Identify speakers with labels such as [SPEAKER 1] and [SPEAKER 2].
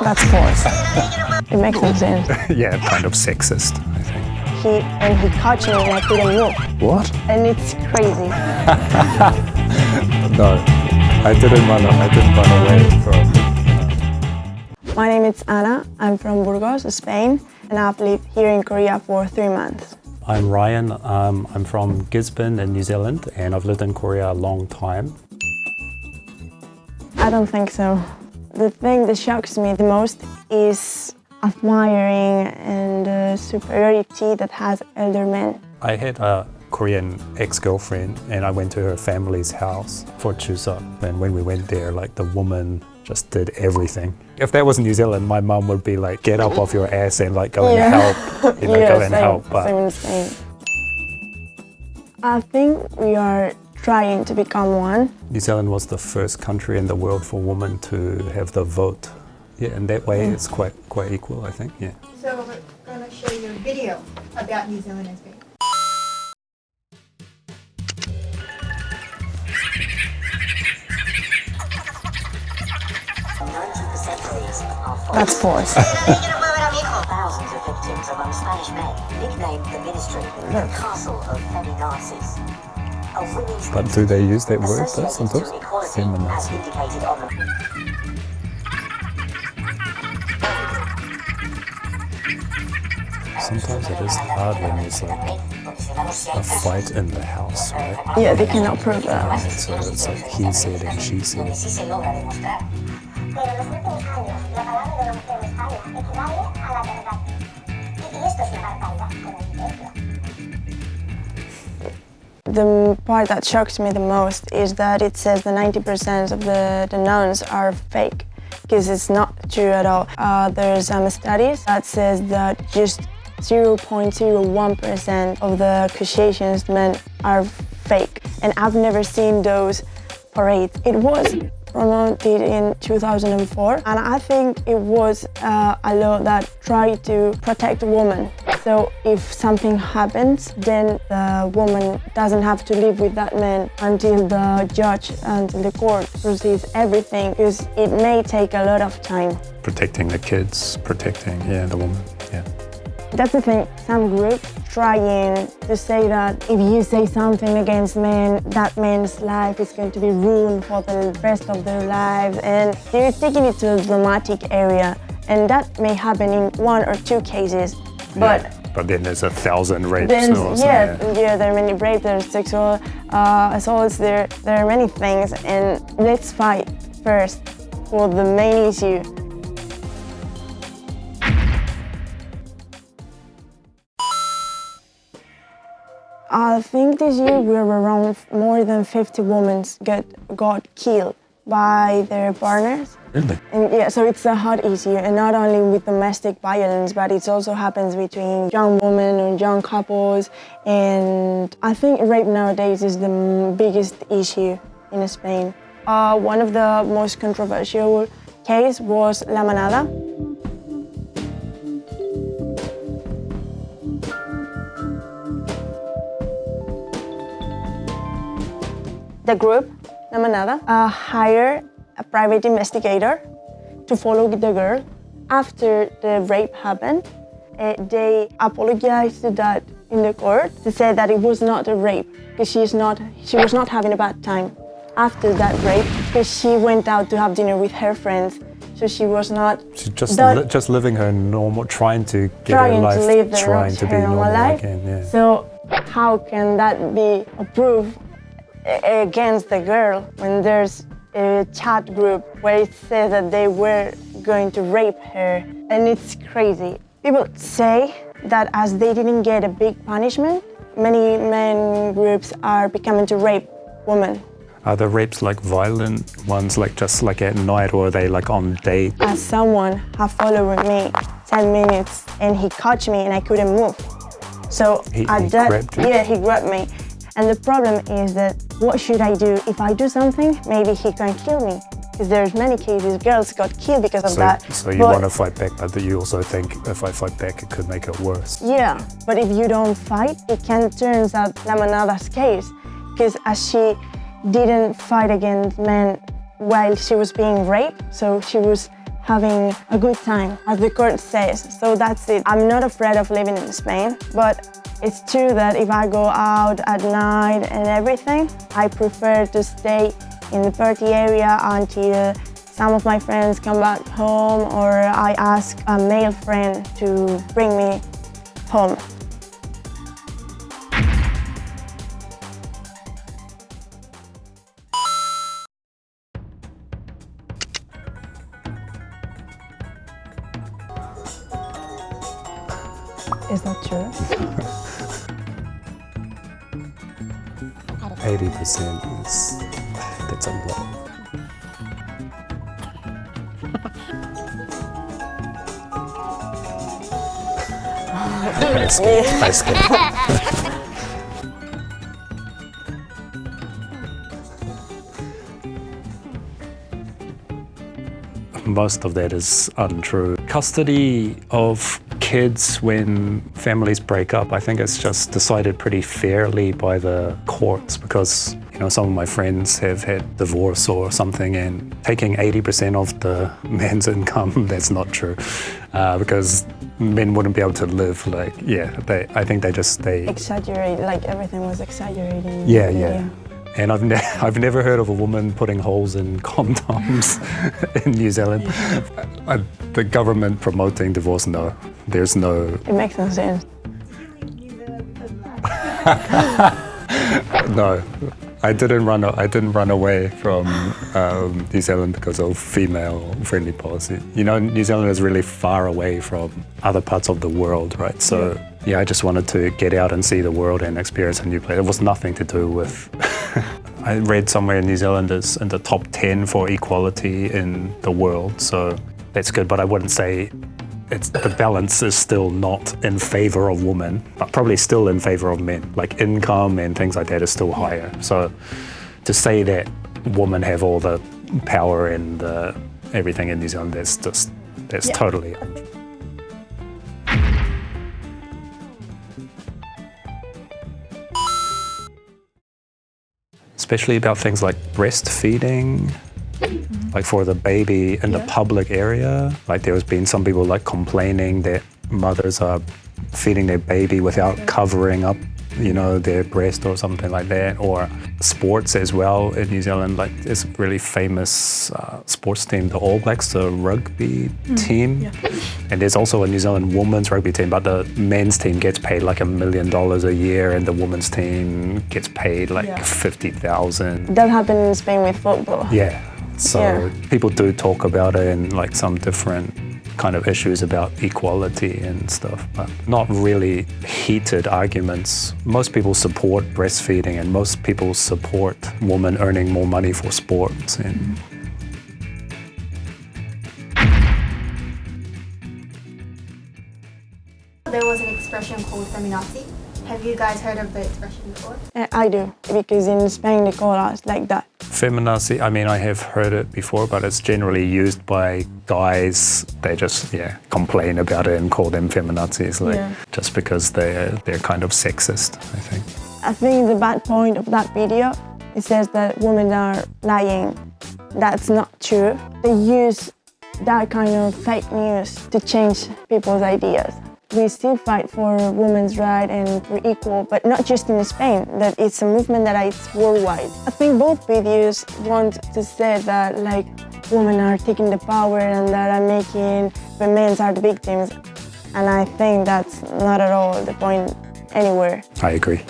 [SPEAKER 1] That's forced. It makes no sense.
[SPEAKER 2] Yeah, kind of sexist, I think.
[SPEAKER 1] He caught me and I couldn't move.
[SPEAKER 2] What?
[SPEAKER 1] And it's crazy.
[SPEAKER 2] No, I didn't run away from.
[SPEAKER 1] My name is Anna. I'm from Burgos, Spain, and I've lived here in Korea for 3 months.
[SPEAKER 3] I'm Ryan. I'm from Gisborne in New Zealand, and I've lived in Korea a long time.
[SPEAKER 1] I don't think so. The thing that shocks me the most is admiring and the superiority that has elder men.
[SPEAKER 3] I had a Korean ex-girlfriend, and I went to her family's house for Chuseok. And when we went there, like the woman just did everything. If that was New Zealand, my mum would be like, "Get up off your ass and like go and help, go and help." But
[SPEAKER 1] same in Spain. I think we are trying to become one.
[SPEAKER 3] New Zealand was the first country in the world for women to have the vote. Yeah, in that way, it's quite equal, I think. Yeah.
[SPEAKER 4] So we're going to show you a video about New Zealand and Spain.
[SPEAKER 1] That's forced.
[SPEAKER 5] Thousands of victims among Spanish men, nicknamed the Ministry, the Castle of Feminazis.
[SPEAKER 2] But do they use that word though sometimes?
[SPEAKER 5] As
[SPEAKER 2] Feminazi.
[SPEAKER 5] indicated on the
[SPEAKER 3] sometimes it is hard when there's like a fight in the house, right?
[SPEAKER 1] Yeah, they cannot prove that.
[SPEAKER 3] And so it's like he said and she said.
[SPEAKER 5] sí se logra demostrar.
[SPEAKER 6] Pero en los últimos años, la palabra de la mujer en España equivale a la verdad. Y esto es una barbaridad, como dice ella.
[SPEAKER 1] The part that shocks me the most is that it says that 90% of the nouns are fake, because it's not true at all. There's studies that says that just 0.01% of the accusations meant are fake, and I've never seen those parades. It was promoted in 2004, and I think it was a law that tried to protect women. So if something happens, then the woman doesn't have to live with that man until the judge, until the court proceeds everything, because it may take a lot of time.
[SPEAKER 2] Protecting the kids, protecting the woman. Yeah.
[SPEAKER 1] That's the thing, some groups trying to say that if you say something against men, that man's life is going to be ruined for the rest of their lives, and they're taking it to a dramatic area, and that may happen in 1 or 2 cases, but
[SPEAKER 2] then there's 1,000 rapes
[SPEAKER 1] then,
[SPEAKER 2] or something.
[SPEAKER 1] there are many rapes, there are sexual assaults, there are many things, and let's fight first for the main issue. I think this year we're around more than 50 women got killed by their partners.
[SPEAKER 2] Really?
[SPEAKER 1] And so it's a hot issue, and not only with domestic violence, but it also happens between young women or young couples. And I think rape nowadays is the biggest issue in Spain. One of the most controversial cases was La Manada. The group, La Manada, hired a private investigator to follow the girl. After the rape happened, they apologized to that in the court to say that it was not a rape, because she was not having a bad time after that rape, because she went out to have dinner with her friends. So she was not.
[SPEAKER 2] She's just living her normal, trying to get her life, trying to be normal
[SPEAKER 1] life.
[SPEAKER 2] Again. Yeah.
[SPEAKER 1] So how can that be a proof against the girl when there's a chat group where it says that they were going to rape her? And it's crazy. People say that as they didn't get a big punishment, many men groups are becoming to rape women.
[SPEAKER 2] Are the rapes like violent ones, like just like at night, or are they like on date?
[SPEAKER 1] As someone have followed me 10 minutes and he caught me and I couldn't move. So
[SPEAKER 2] he grabbed you?
[SPEAKER 1] Yeah, he grabbed me. And the problem is that what should I do? If I do something, maybe he can kill me. Because there's many cases girls got killed because of that.
[SPEAKER 2] So you want to fight back, but you also think if I fight back, it could make it worse.
[SPEAKER 1] Yeah, but if you don't fight, it can turn out La Manada's case. Because as she didn't fight against men while she was being raped, so she was having a good time, as the court says. So that's it. I'm not afraid of living in Spain, but it's true that if I go out at night and everything, I prefer to stay in the party area until some of my friends come back home, or I ask a male friend to bring me home. Is that true?
[SPEAKER 3] 80% is, that's a lot. I skipped. Most of that is untrue. Custody of kids when families break up, I think it's just decided pretty fairly by the courts, because some of my friends have had divorce or something, and taking 80% of the man's income, that's not true, because men wouldn't be able to live I think they
[SPEAKER 1] Exaggerate, like everything was exaggerating.
[SPEAKER 3] Yeah. And I've never heard of a woman putting holes in condoms in New Zealand. The government promoting divorce, no. There's no...
[SPEAKER 1] It makes no sense.
[SPEAKER 3] No. I didn't run away from New Zealand because of female-friendly policy. New Zealand is really far away from other parts of the world, right? So, yeah, I just wanted to get out and see the world and experience a new place. It was nothing to do with... I read somewhere New Zealand is in the top 10 for equality in the world, so that's good, but I wouldn't say the balance is still not in favor of women, but probably still in favor of men. Like income and things like that is still higher. So to say that women have all the power and everything in New Zealand, that's totally untrue. Especially about things like breastfeeding, like for the baby in the public area. Like there has been some people complaining that mothers are feeding their baby without covering up, their breast or something like that. Or sports as well in New Zealand, there's a really famous sports team, the All Blacks, the rugby team. Yeah. And there's also a New Zealand women's rugby team, but the men's team gets paid $1 million a year and the women's team gets paid $50,000.
[SPEAKER 1] That happened in Spain with football.
[SPEAKER 3] Yeah. So people do talk about it and some different kind of issues about equality and stuff, but not really heated arguments. Most people support breastfeeding and most people support women earning more money for sports. And
[SPEAKER 4] there was an expression called feminazi. Have you guys heard of the expression before?
[SPEAKER 1] I do, because in Spain they call us like that.
[SPEAKER 3] Feminazi, I have heard it before, but it's generally used by guys. They just, complain about it and call them feminazis, just because they're kind of sexist, I think.
[SPEAKER 1] I think the bad point of that video, it says that women are lying. That's not true. They use that kind of fake news to change people's ideas. We still fight for women's rights and for equal, but not just in Spain, that it's a movement that it's worldwide. I think both videos want to say that women are taking the power and that are making the men are the victims. And I think that's not at all the point anywhere.
[SPEAKER 3] I agree.